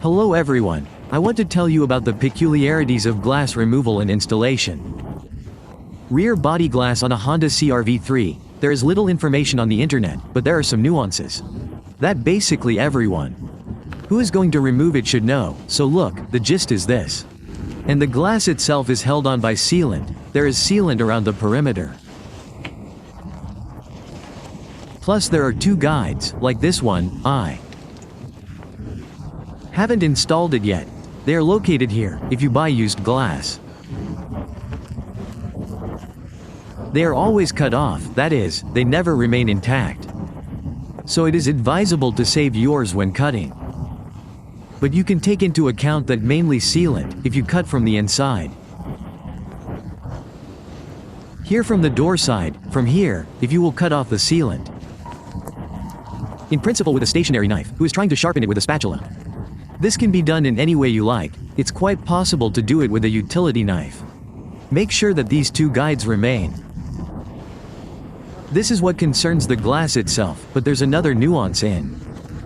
Hello everyone, I want to tell you about the peculiarities of glass removal and installation. Rear body glass on a Honda CRV 3, there is little information on the internet, but there are some nuances that basically everyone who is going to remove it should know. So look, the gist is this. And the glass itself is held on by sealant. There is sealant around the perimeter. Plus there are two guides, like this one. I haven't installed it yet. They are located here, if you buy used glass. They are always cut off, that is, they never remain intact. So it is advisable to save yours when cutting. But you can take into account that mainly sealant, if you cut from the inside. Here from the door side, from here, if you will cut off the sealant. In principle with a stationary knife, who is trying to sharpen it with a spatula. This can be done in any way you like. It's quite possible to do it with a utility knife. Make sure that these two guides remain. This is what concerns the glass itself, but there's another nuance in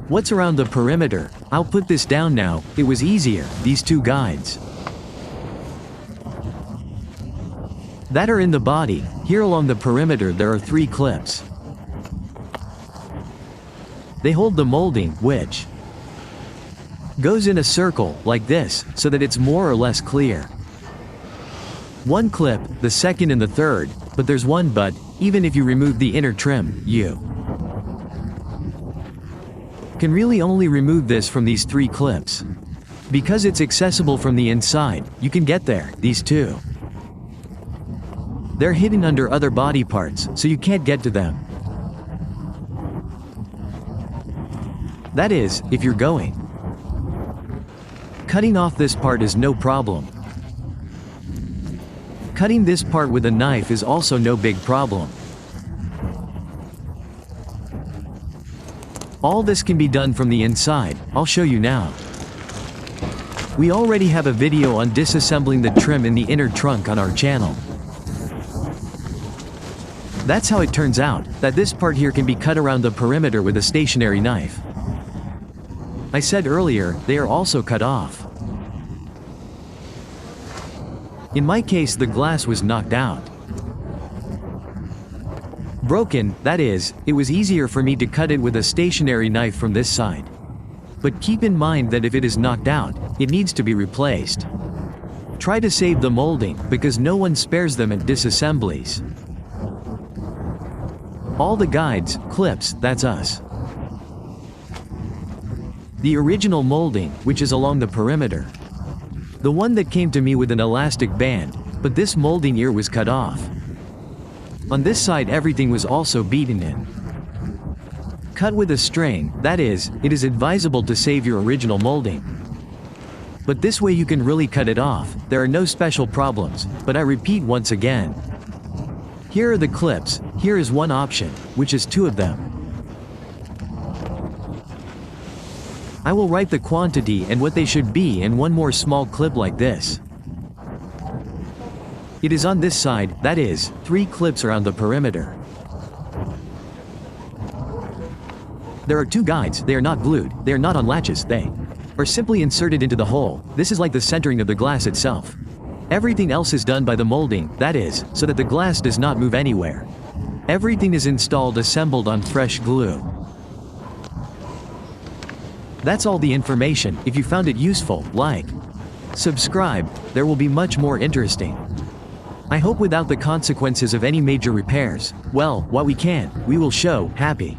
what's around the perimeter. I'll put this down now, it was easier, these two guides that are in the body. Here along the perimeter there are three clips. They hold the molding, which goes in a circle, like this, so that it's more or less clear. One clip, the second and the third, but there's one but, even if you remove the inner trim, you can really only remove this from these three clips. Because it's accessible from the inside, you can get there, these two. They're hidden under other body parts, so you can't get to them. That is, if you're going. Cutting off this part is no problem. Cutting this part with a knife is also no big problem. All this can be done from the inside. I'll show you now. We already have a video on disassembling the trim in the inner trunk on our channel. That's how it turns out, that this part here can be cut around the perimeter with a stationary knife. I said earlier, they are also cut off. In my case the glass was knocked out. Broken, that is, it was easier for me to cut it with a stationary knife from this side. But keep in mind that if it is knocked out, it needs to be replaced. Try to save the molding, because no one spares them at disassemblies. All the guides, clips, that's us. The original molding, which is along the perimeter. The one that came to me with an elastic band, but this molding ear was cut off. On this side everything was also beaten in. Cut with a string, that is, it is advisable to save your original molding. But this way you can really cut it off, there are no special problems, but I repeat once again. Here are the clips, here is one option, which is two of them. I will write the quantity and what they should be and one more small clip like this. It is on this side, that is, three clips around the perimeter. There are two guides, they are not glued, they are not on latches, they are simply inserted into the hole. This is like the centering of the glass itself. Everything else is done by the molding, that is, so that the glass does not move anywhere. Everything is installed assembled on fresh glue. That's all the information. If you found it useful, like, subscribe, there will be much more interesting. I hope without the consequences of any major repairs. Well, what we can, we will show, happy.